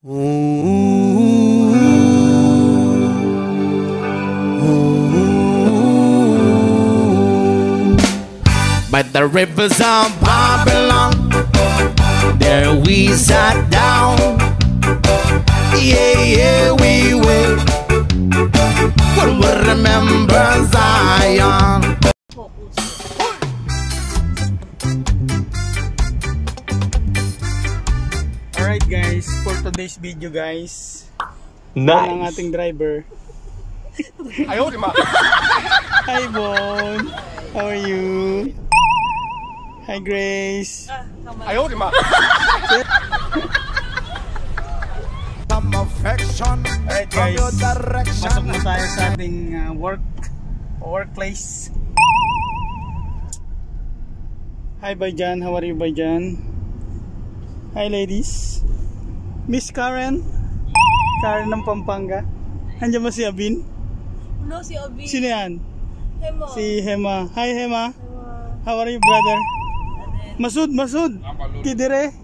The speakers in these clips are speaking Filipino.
By the rivers of Babylon, there we sat down. Yeah, yeah, we will. We'll remember Zion. Alright guys, for today's video guys, nice. Ang ating driver. Ayaw, di ma. Hi Bon, how are you? Hi Grace. Ayaw, di ma. Alright guys, pasok na tayo sa ating workplace. Hi Bayjan, how are you Bayjan? Hi ladies. Miss Karen. Karen ng Pampanga. Andiyan ba si Abin? No, si Abin. Sino yan? Hema. Si Hema. Hi Hema. How are you brother? Masud. Kidire.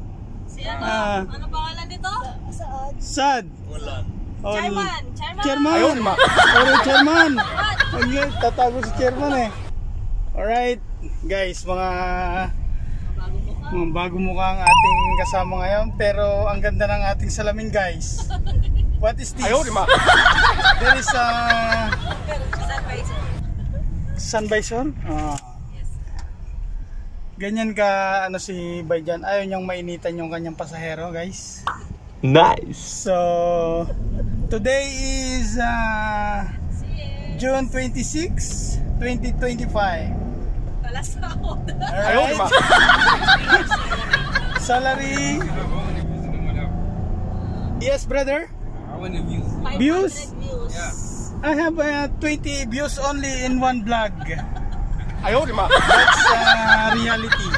Si ano? Ano pangalan nito? Saad. Sad. Chairman. Ayaw, ma. Chairman. Ang tatago si chairman eh. Alright guys, mga bago mukha ang ating kasama ngayon, pero ang ganda ng ating salamin guys. What is this? Ayaw, di ma. There is a Sun visor. Yes. Ganyan ka ano si Bayjan, ayaw niyang mainitan yung kanyang pasahero guys. Nice. So today is June 26, 2025. Ayaw, di ma. Salary. Yes brother. Views? I have 20 views only in one vlog. Ayaw, di ma. That's reality.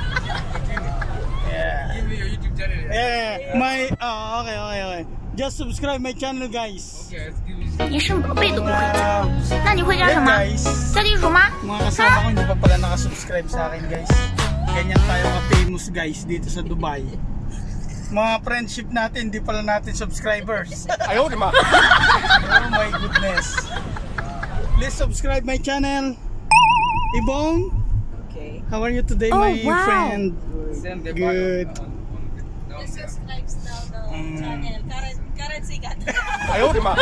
Yeah. Give me your YouTube channel. Yeah. My okay. Just subscribe my channel guys. Okay, let's give you. 你什么背都不会讲，那你会讲什么？ Guys, 叫地鼠吗？ mga kasama ko hindi pa pala nakasubscribe sa akin guys. Ganyan tayo ka-famous guys dito sa Dubai. Mga friendship natin, hindi pala natin subscribers. Ayaw, di ma. Oh my goodness. Please subscribe my channel. Ibong, Okay. how are you today Oh, my wow. friend? Good. Just subscribe now the channel. Karen Sigat. Ayaw, di ma.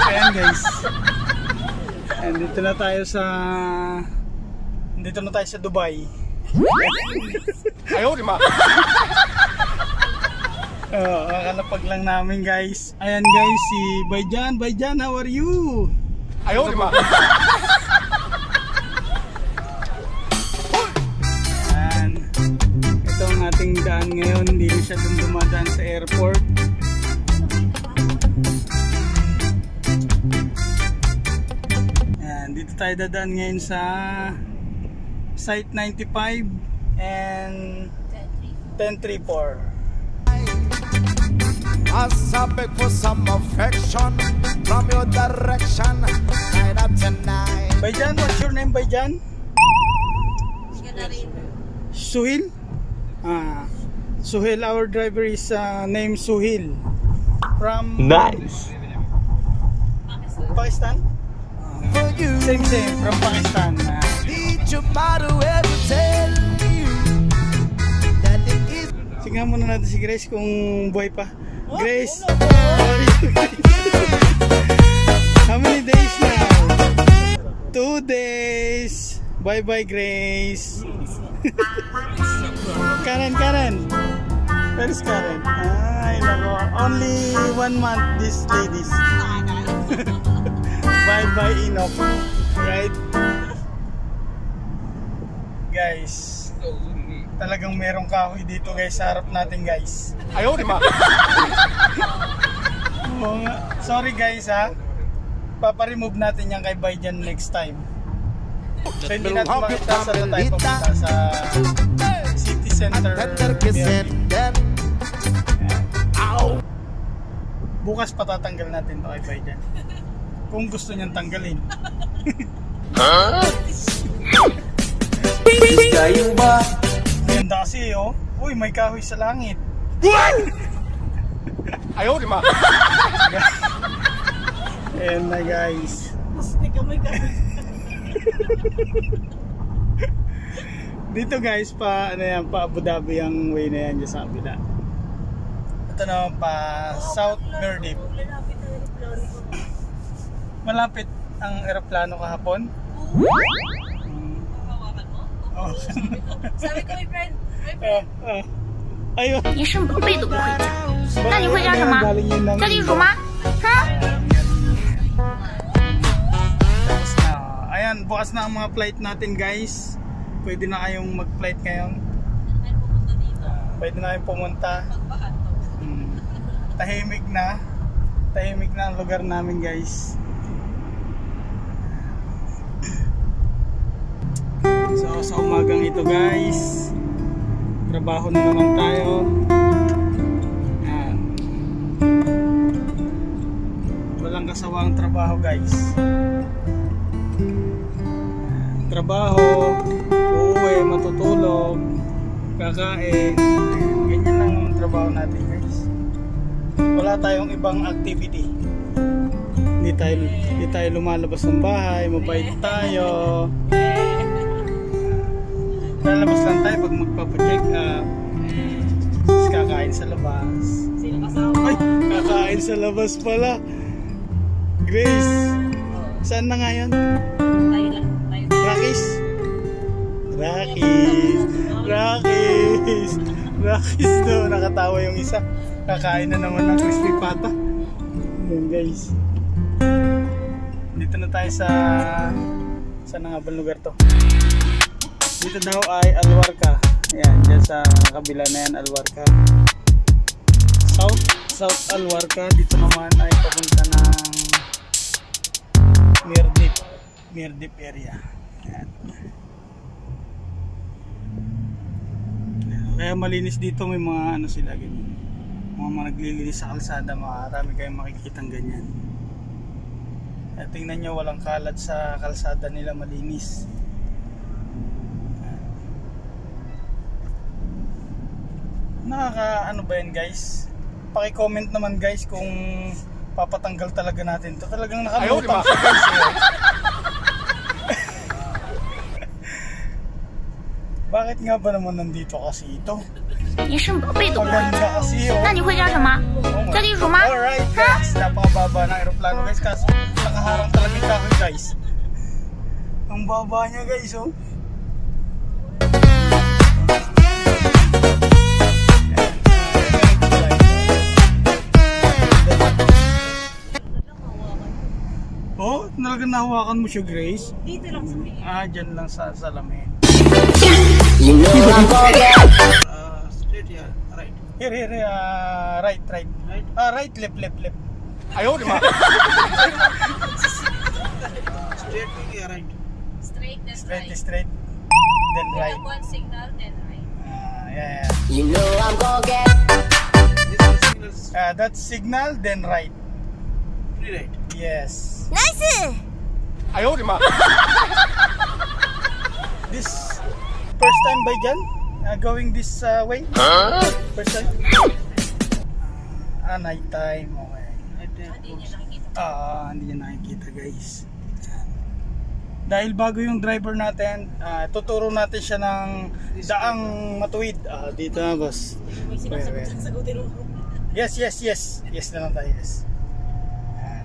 Ayan guys. And dito na tayo sa Dubai. Ayaw, di ma. Kakalapag lang namin guys. Ayan guys, si Bayjan, how are you? Ayaw, di ma. Ayan. Ito ang ating daan ngayon. Hindi na siya dun dumadaan sa airport. Ayan. Dito tayo dadaan ngayon sa Site 95 and 1034. I beg for some affection from your direction. Night up tonight. Bayjan, what's your name Bayjan? Ganarin. Suhil? Suhil, our driver is named Suhil. From Nice. Pakistan? For you, Same, from Pakistan. need your mother ever tell you that it is. Tingnan muna natin si Grace kung buhay pa. Grace, how many days now? 2 days. Bye bye Grace. Karen. Where is Karen? Ay nako, only 1 month this ladies. Bye bye Enoch. Right? Guys, talagang merong kahoy dito guys sa harap natin guys. Ayaw, di ma. Oo nga. Sorry guys ha. Paparemove natin yan kay Bayjan next time. So hindi natin makita sa tayo papunta sa city center. Bukas patatanggal natin to kay Bayjan. Kung gusto niyang tanggalin. Kayo ba? Ganda kasi oh. Uy, may kahoy sa langit. Ayodima. Ayan na guys. Dito guys pa ano yan, pa Abu Dhabi ang way na yan dyan sa kabila. Ito naman pa South Mirdip. Malapit ang eroplano kahapon. Hawakan mo? Oh. Sabi ko, my friend. Ayun. 你生宝贝都不会讲，那你会讲什么？叫地鼠吗？哼。 Tapos na. Ayan, bukas na ang mga flight natin guys. Pwede na kayong mag-flight ngayon. Ay, pumunta dito. Pwede na kayong pumunta. Pagbahan to. Tahimik na. Tahimik na ang lugar namin guys. So sa umagang ito guys, trabaho na naman tayo. Ayan. Walang kasawang trabaho guys. Trabaho, uuwi, matutulog, kakain. Ganyan lang ang trabaho natin guys. Wala tayong ibang activity. Hindi tayo lumalabas ng bahay, mabait tayo. Lalabas lang tayo pag magpapacheck up. Tapos kakain sa labas. Sino kasama? Ay, kakain sa labas pala. Grace, saan na nga yan? Tayo lang. Tayo. Rakis? Rakis daw, nakatawa yung isa. Kakain na naman ng crispy pata. Ayan guys. Dito na tayo sa saan nga ba lugar to? Dito daw ay Alwarca. Ayan, dyan sa kabila na yan, Alwarca. South Alwarca. Dito naman ay papunta ng Mirdip area. Ayan. Kaya malinis dito, may mga ano sila ganyan. Mga naglilinis sa kalsada, marami kayong makikitang ganyan. Kaya tingnan nyo, walang kalat sa kalsada nila, malinis. Ano ba yan guys? Paki-comment naman guys kung papatanggal talaga natin to. Talagang nakalutang siya guys eh. Bakit nga ba naman nandito kasi ito? 你生宝贝都不会讲， Maganda kasi oh. 那你会叫什么？叫地鼠吗？ Alright guys, napakababa ng aeroplano guys. Kaso nakaharang talaga yung kahoy guys. Ang baba niya guys oh. Oh, talagang nahawakan mo siya Grace? Dito lang sa may. Dyan lang sa salamin. Straight here, right. Here, right. Right, left. Ayodima. Straight, then right. Straight. Then We right. have one signal, then right. Yeah. You know I'm gonna get. This is That's signal, then right. right. Yes. Nice. Ayodima. This first time by Jan? Going this way? First time? Night time. Okay. Hindi niya nakikita. Hindi niya nakikita guys. Dahil bago yung driver natin, tuturo natin siya ng daang matuwid. Dito na boss. May sinasagutin mo. Yes na lang tayo, yes.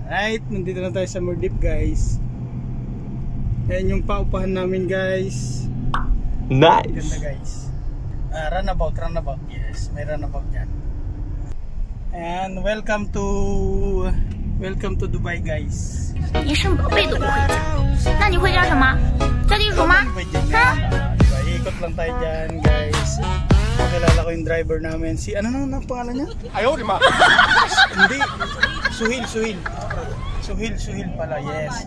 Alright, nandito na tayo sa Mirdip guys. Ayan yung paupahan namin guys. Ganda guys. Runabout. Yes, may runabout yan. And welcome to Dubai guys. 你生宝贝都不会讲，那你会叫什么？叫地鼠吗？ Diba, ikot lang tayo dyan guys. Nakilala ko yung driver namin. Si ano nang pangalan niya? Ayodima. Hindi. Suhil pala, yes.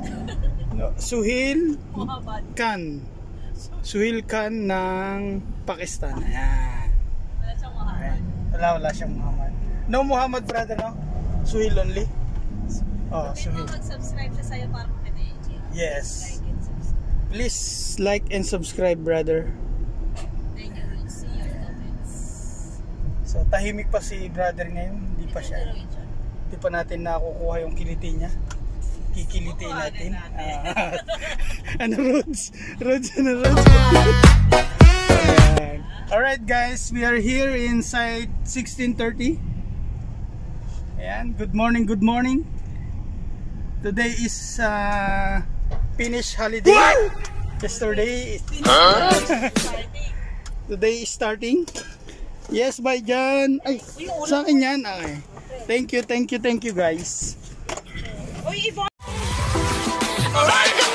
No, Suhil Khan. Suhil Khan ng Pakistan. Ayan. Wala siyang Muhammad. Wala siyang Muhammad. No Muhammad brother, no? Suhil only? Oh, Pwede Suhil. mo mag-subscribe siya sa'yo para makita yung Yes. like and subscribe. Please like and subscribe brother. Then you will see your comments. So tahimik pa si brother ngayon. Hindi pa pa siya. Hindi pa natin nakukuha yung kiliti niya. Kikilitiin natin. Ano Rods? Rods. Alright guys, we are here inside 1630. Ayan, good morning. Today is Finnish holiday. Yesterday Today is starting. Yes, bye Jan. Ay, sa akin yan. Okay. Thank you guys. Alright.